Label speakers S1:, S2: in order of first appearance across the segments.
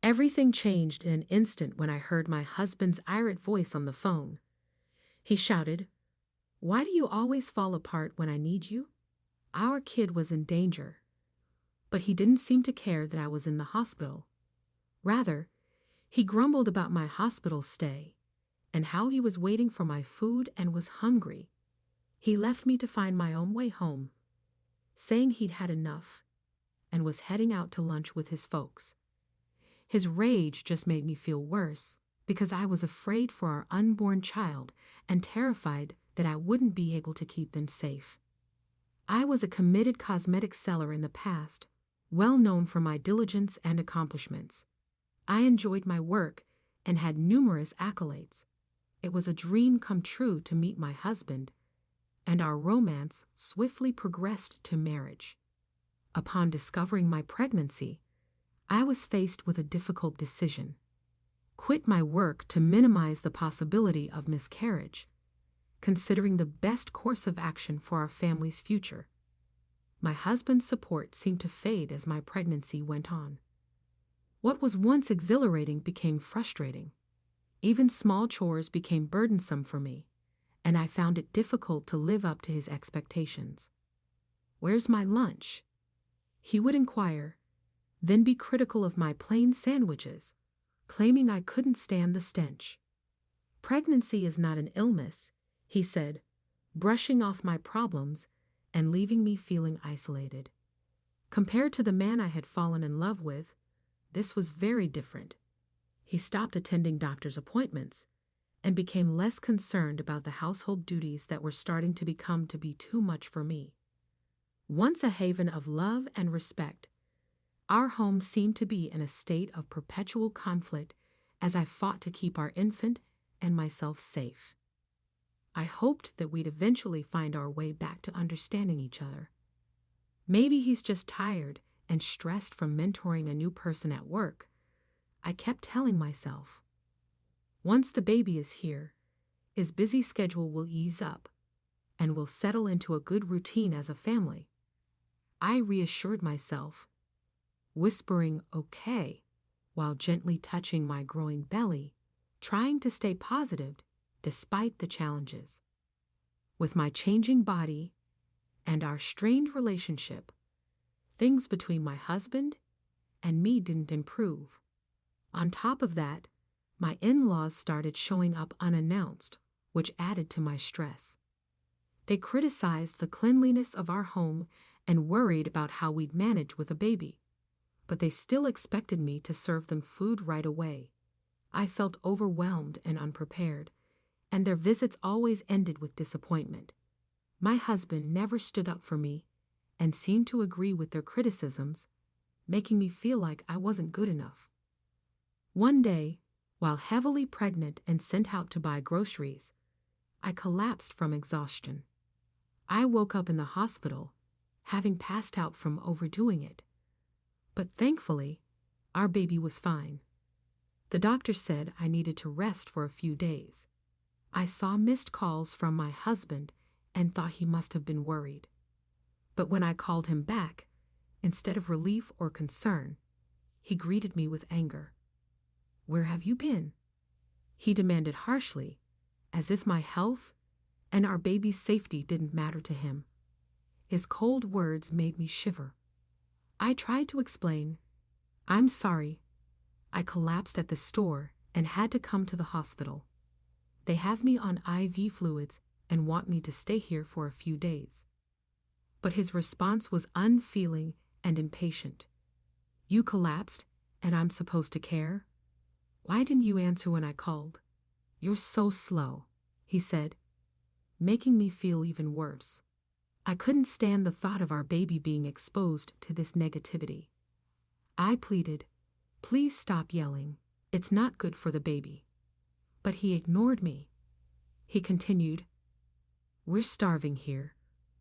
S1: Everything changed in an instant when I heard my husband's irate voice on the phone. He shouted, "Why do you always fall apart when I need you?" Our kid was in danger, but he didn't seem to care that I was in the hospital. Rather, he grumbled about my hospital stay and how he was waiting for my food and was hungry. He left me to find my own way home, saying he'd had enough and was heading out to lunch with his folks. His rage just made me feel worse because I was afraid for our unborn child and terrified that I wouldn't be able to keep them safe. I was a committed cosmetic seller in the past, well known for my diligence and accomplishments. I enjoyed my work and had numerous accolades. It was a dream come true to meet my husband, and our romance swiftly progressed to marriage. Upon discovering my pregnancy, I was faced with a difficult decision: quit my work to minimize the possibility of miscarriage, considering the best course of action for our family's future. My husband's support seemed to fade as my pregnancy went on. What was once exhilarating became frustrating. Even small chores became burdensome for me, and I found it difficult to live up to his expectations. "Where's my lunch?" he would inquire, then be critical of my plain sandwiches, claiming I couldn't stand the stench. "Pregnancy is not an illness," he said, brushing off my problems and leaving me feeling isolated. Compared to the man I had fallen in love with, this was very different. He stopped attending doctor's appointments and became less concerned about the household duties that were starting to become too much for me. Once a haven of love and respect, our home seemed to be in a state of perpetual conflict as I fought to keep our infant and myself safe. I hoped that we'd eventually find our way back to understanding each other. Maybe he's just tired and stressed from mentoring a new person at work, I kept telling myself. Once the baby is here, his busy schedule will ease up, and we'll settle into a good routine as a family. I reassured myself, whispering "okay" while gently touching my growing belly, trying to stay positive despite the challenges. With my changing body and our strained relationship, things between my husband and me didn't improve. On top of that, my in-laws started showing up unannounced, which added to my stress. They criticized the cleanliness of our home and worried about how we'd manage with a baby, but they still expected me to serve them food right away. I felt overwhelmed and unprepared, and their visits always ended with disappointment. My husband never stood up for me and seemed to agree with their criticisms, making me feel like I wasn't good enough. One day, while heavily pregnant and sent out to buy groceries, I collapsed from exhaustion. I woke up in the hospital, having passed out from overdoing it. But thankfully, our baby was fine. The doctor said I needed to rest for a few days. I saw missed calls from my husband and thought he must have been worried. But when I called him back, instead of relief or concern, he greeted me with anger. "Where have you been?" he demanded harshly, as if my health and our baby's safety didn't matter to him. His cold words made me shiver. I tried to explain, "I'm sorry. I collapsed at the store and had to come to the hospital. They have me on IV fluids and want me to stay here for a few days." But his response was unfeeling and impatient. "You collapsed, and I'm supposed to care? Why didn't you answer when I called? You're so slow," he said, making me feel even worse. I couldn't stand the thought of our baby being exposed to this negativity. I pleaded, "Please stop yelling. It's not good for the baby." But he ignored me. He continued, "We're starving here,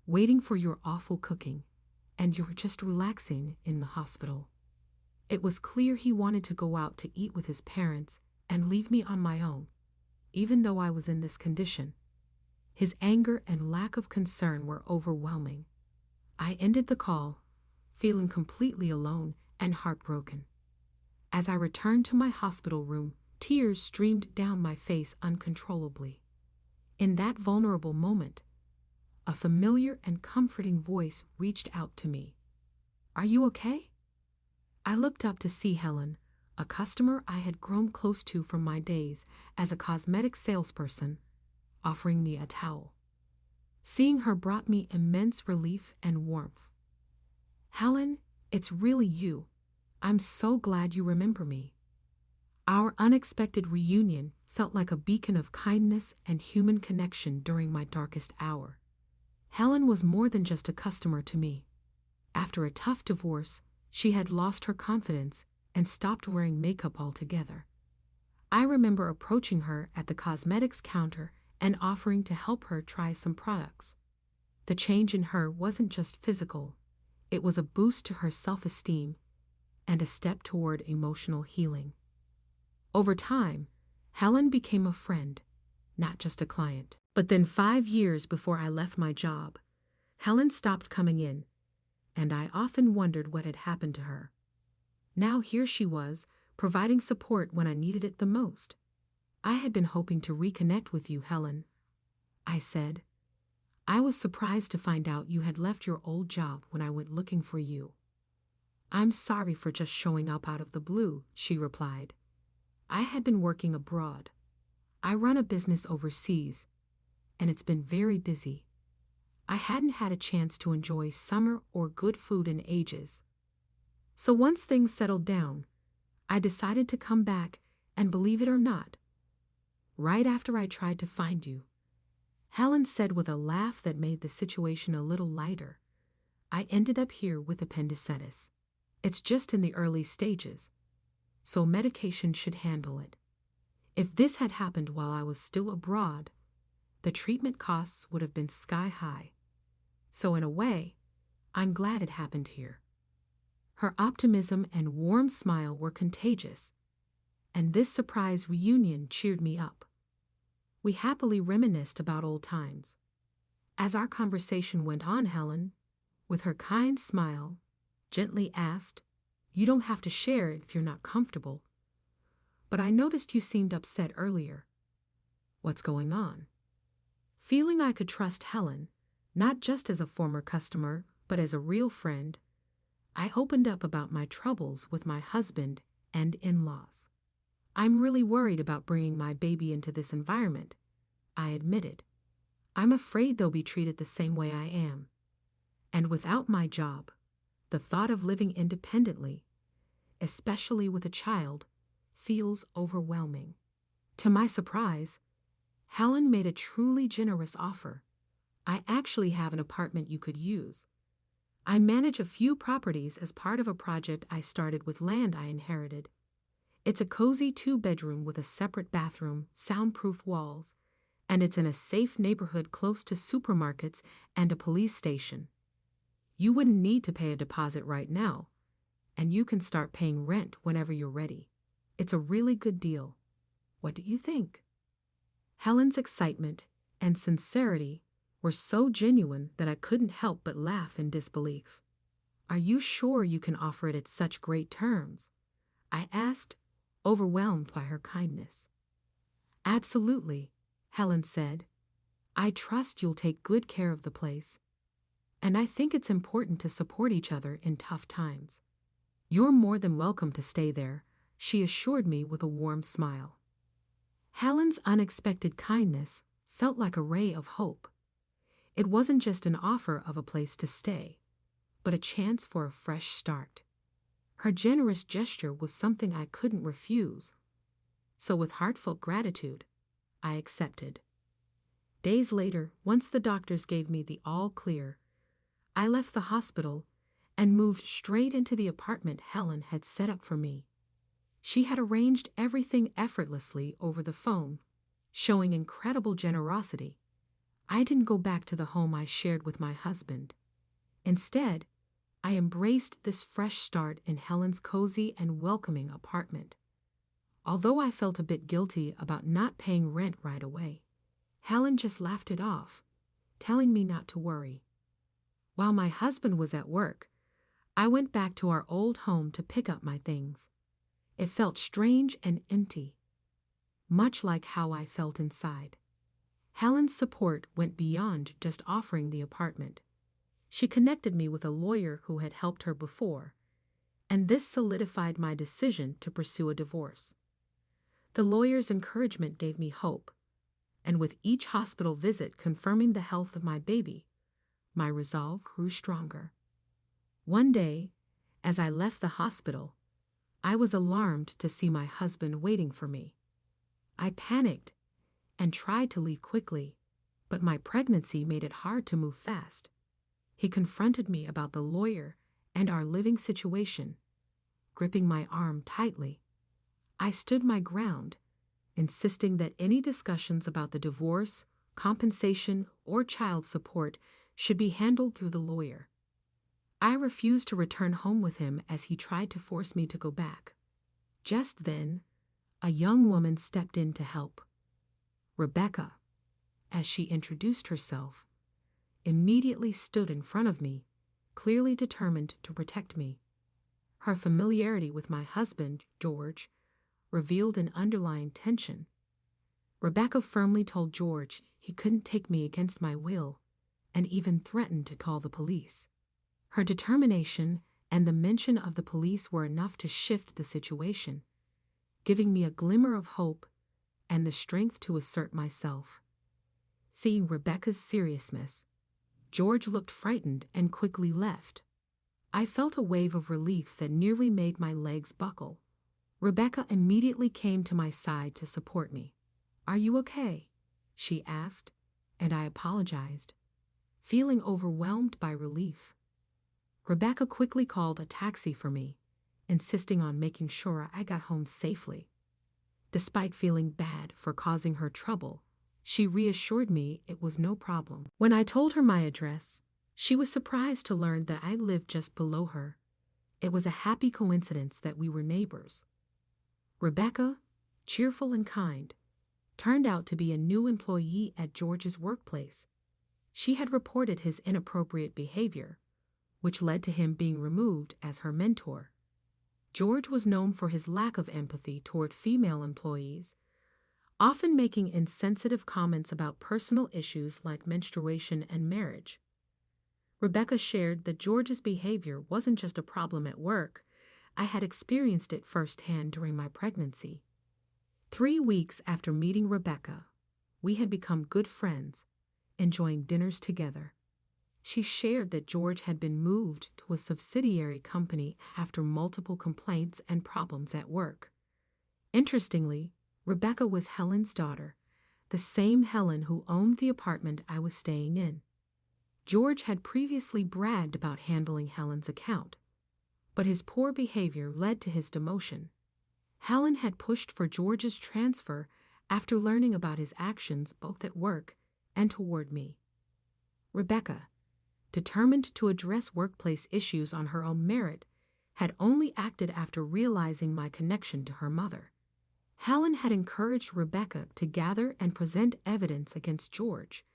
S1: waiting for your awful cooking, and you're just relaxing in the hospital." It was clear he wanted to go out to eat with his parents and leave me on my own, even though I was in this condition. His anger and lack of concern were overwhelming. I ended the call, feeling completely alone and heartbroken. As I returned to my hospital room, tears streamed down my face uncontrollably. In that vulnerable moment, a familiar and comforting voice reached out to me. "Are you okay?" I looked up to see Helen, a customer I had grown close to from my days as a cosmetic salesperson, offering me a towel. Seeing her brought me immense relief and warmth. "Helen, it's really you. I'm so glad you remember me." Our unexpected reunion felt like a beacon of kindness and human connection during my darkest hour. Helen was more than just a customer to me. After a tough divorce, she had lost her confidence and stopped wearing makeup altogether. I remember approaching her at the cosmetics counter and offering to help her try some products. The change in her wasn't just physical, it was a boost to her self-esteem and a step toward emotional healing. Over time, Helen became a friend, not just a client. But then 5 years before I left my job, Helen stopped coming in, and I often wondered what had happened to her. Now here she was, providing support when I needed it the most. "I had been hoping to reconnect with you, Helen," I said. "I was surprised to find out you had left your old job when I went looking for you." "I'm sorry for just showing up out of the blue," she replied. "I had been working abroad. I run a business overseas, and it's been very busy. I hadn't had a chance to enjoy summer or good food in ages. So once things settled down, I decided to come back, and believe it or not, right after I tried to find you," Helen said with a laugh that made the situation a little lighter, "I ended up here with appendicitis. It's just in the early stages, so medication should handle it. If this had happened while I was still abroad, the treatment costs would have been sky high. So in a way, I'm glad it happened here." Her optimism and warm smile were contagious, and this surprise reunion cheered me up. We happily reminisced about old times. As our conversation went on, Helen, with her kind smile, gently asked, "You don't have to share it if you're not comfortable, but I noticed you seemed upset earlier. What's going on?" Feeling I could trust Helen, not just as a former customer, but as a real friend, I opened up about my troubles with my husband and in-laws. "I'm really worried about bringing my baby into this environment," I admitted. "I'm afraid they'll be treated the same way I am. And without my job, the thought of living independently, especially with a child, feels overwhelming." To my surprise, Helen made a truly generous offer. "I actually have an apartment you could use. I manage a few properties as part of a project I started with land I inherited. It's a cozy 2-bedroom with a separate bathroom, soundproof walls, and it's in a safe neighborhood close to supermarkets and a police station. You wouldn't need to pay a deposit right now, and you can start paying rent whenever you're ready. It's a really good deal. What do you think?" Helen's excitement and sincerity were so genuine that I couldn't help but laugh in disbelief. "Are you sure you can offer it at such great terms?" I asked, overwhelmed by her kindness. "Absolutely," Helen said. "I trust you'll take good care of the place, and I think it's important to support each other in tough times. You're more than welcome to stay there," she assured me with a warm smile. Helen's unexpected kindness felt like a ray of hope. It wasn't just an offer of a place to stay, but a chance for a fresh start. Her generous gesture was something I couldn't refuse. So with heartfelt gratitude, I accepted. Days later, once the doctors gave me the all clear, I left the hospital and moved straight into the apartment Helen had set up for me. She had arranged everything effortlessly over the phone, showing incredible generosity. I didn't go back to the home I shared with my husband. Instead, I embraced this fresh start in Helen's cozy and welcoming apartment. Although I felt a bit guilty about not paying rent right away, Helen just laughed it off, telling me not to worry. While my husband was at work, I went back to our old home to pick up my things. It felt strange and empty, much like how I felt inside. Helen's support went beyond just offering the apartment. She connected me with a lawyer who had helped her before, and this solidified my decision to pursue a divorce. The lawyer's encouragement gave me hope, and with each hospital visit confirming the health of my baby, my resolve grew stronger. One day, as I left the hospital, I was alarmed to see my husband waiting for me. I panicked and tried to leave quickly, but my pregnancy made it hard to move fast. He confronted me about the lawyer and our living situation, gripping my arm tightly. I stood my ground, insisting that any discussions about the divorce, compensation, or child support should be handled through the lawyer. I refused to return home with him as he tried to force me to go back. Just then, a young woman stepped in to help. Rebecca, as she introduced herself, immediately stood in front of me, clearly determined to protect me. Her familiarity with my husband, George, revealed an underlying tension. Rebecca firmly told George he couldn't take me against my will, and even threatened to call the police. Her determination and the mention of the police were enough to shift the situation, giving me a glimmer of hope and the strength to assert myself. Seeing Rebecca's seriousness, George looked frightened and quickly left. I felt a wave of relief that nearly made my legs buckle. Rebecca immediately came to my side to support me. "Are you okay?" she asked, and I apologized, feeling overwhelmed by relief. Rebecca quickly called a taxi for me, insisting on making sure I got home safely. Despite feeling bad for causing her trouble, she reassured me it was no problem. When I told her my address, she was surprised to learn that I lived just below her. It was a happy coincidence that we were neighbors. Rebecca, cheerful and kind, turned out to be a new employee at George's workplace. She had reported his inappropriate behavior, which led to him being removed as her mentor. George was known for his lack of empathy toward female employees, often making insensitive comments about personal issues like menstruation and marriage. Rebecca shared that George's behavior wasn't just a problem at work. I had experienced it firsthand during my pregnancy. 3 weeks after meeting Rebecca, we had become good friends, enjoying dinners together. She shared that George had been moved to a subsidiary company after multiple complaints and problems at work. Interestingly, Rebecca was Helen's daughter, the same Helen who owned the apartment I was staying in. George had previously bragged about handling Helen's account, but his poor behavior led to his demotion. Helen had pushed for George's transfer after learning about his actions both at work and toward me. Rebecca, determined to address workplace issues on her own merit, had only acted after realizing my connection to her mother. Helen had encouraged Rebecca to gather and present evidence against George,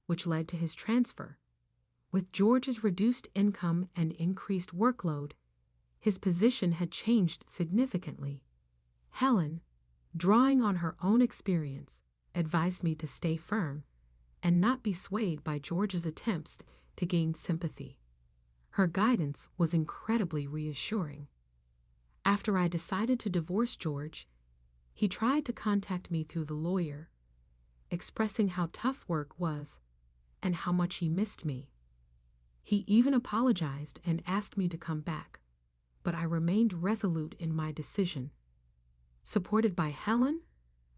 S1: which led to his transfer. With George's reduced income and increased workload, his position had changed significantly. Helen, drawing on her own experience, advised me to stay firm and not be swayed by George's attempts to gain sympathy. Her guidance was incredibly reassuring. After I decided to divorce George, he tried to contact me through the lawyer, expressing how tough work was and how much he missed me. He even apologized and asked me to come back, but I remained resolute in my decision. Supported by Helen,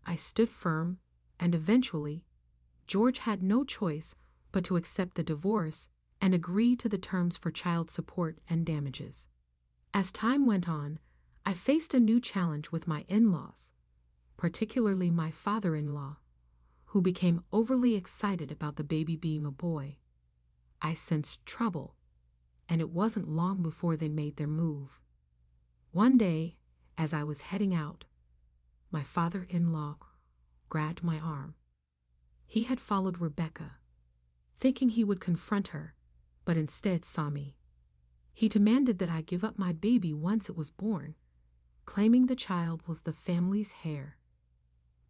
S1: I stood firm, and eventually, George had no choice but to accept the divorce and agree to the terms for child support and damages. As time went on, I faced a new challenge with my in-laws, particularly my father-in-law, who became overly excited about the baby being a boy. I sensed trouble, and it wasn't long before they made their move. One day, as I was heading out, my father-in-law grabbed my arm. He had followed Rebecca, thinking he would confront her, but instead saw me. He demanded that I give up my baby once it was born, claiming the child was the family's heir.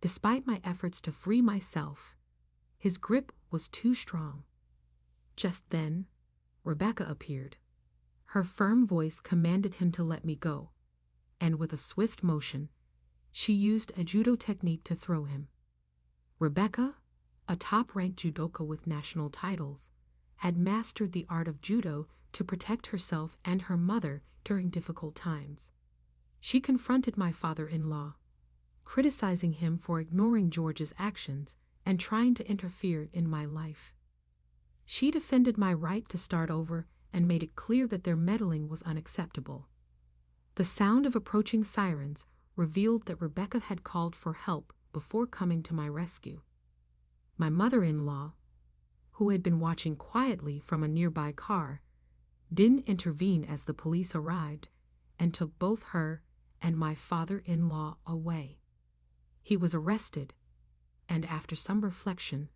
S1: Despite my efforts to free myself, his grip was too strong. Just then, Rebecca appeared. Her firm voice commanded him to let me go, and with a swift motion, she used a judo technique to throw him. Rebecca, a top-ranked judoka with national titles, had mastered the art of judo to protect herself and her mother during difficult times. She confronted my father-in-law, criticizing him for ignoring George's actions and trying to interfere in my life. She defended my right to start over and made it clear that their meddling was unacceptable. The sound of approaching sirens revealed that Rebecca had called for help before coming to my rescue. My mother-in-law, who had been watching quietly from a nearby car, didn't intervene as the police arrived and took both her and my father-in-law away. He was arrested, and after some reflection,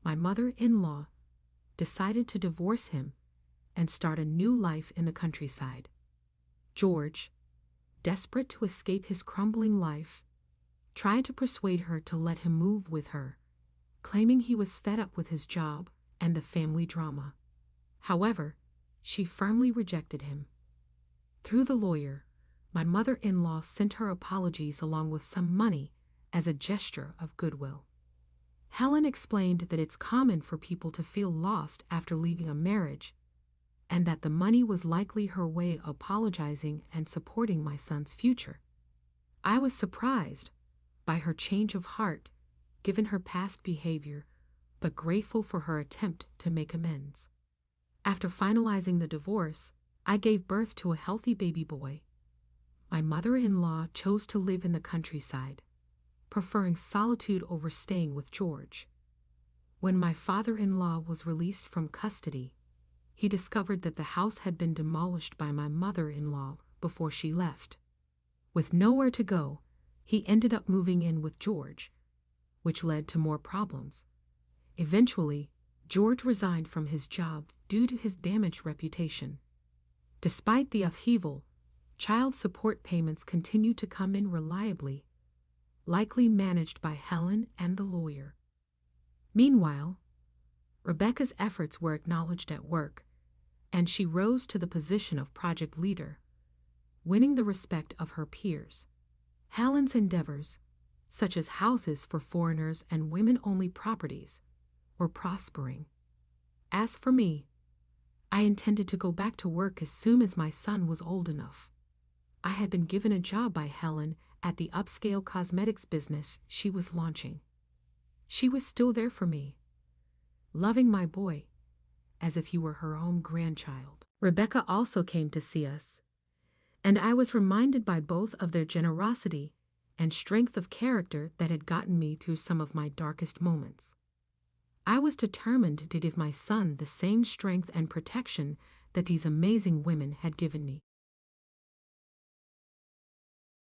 S1: my mother-in-law decided to divorce him and start a new life in the countryside. George, desperate to escape his crumbling life, tried to persuade her to let him move with her, claiming he was fed up with his job and the family drama. However, she firmly rejected him. Through the lawyer, my mother-in-law sent her apologies along with some money as a gesture of goodwill. Helen explained that it's common for people to feel lost after leaving a marriage, and that the money was likely her way of apologizing and supporting my son's future. I was surprised by her change of heart, given her past behavior, but grateful for her attempt to make amends. After finalizing the divorce, I gave birth to a healthy baby boy. My mother-in-law chose to live in the countryside, preferring solitude over staying with George. When my father-in-law was released from custody, he discovered that the house had been demolished by my mother-in-law before she left. With nowhere to go, he ended up moving in with George, which led to more problems. Eventually, George resigned from his job due to his damaged reputation. Despite the upheaval, child support payments continued to come in reliably, likely managed by Helen and the lawyer. Meanwhile, Rebecca's efforts were acknowledged at work, and she rose to the position of project leader, winning the respect of her peers. Helen's endeavors, such as houses for foreigners and women-only properties, were prospering. As for me, I intended to go back to work as soon as my son was old enough. I had been given a job by Helen at the upscale cosmetics business she was launching. She was still there for me, loving my boy as if he were her own grandchild. Rebecca also came to see us, and I was reminded by both of their generosity and strength of character that had gotten me through some of my darkest moments. I was determined to give my son the same strength and protection that these amazing women had given me.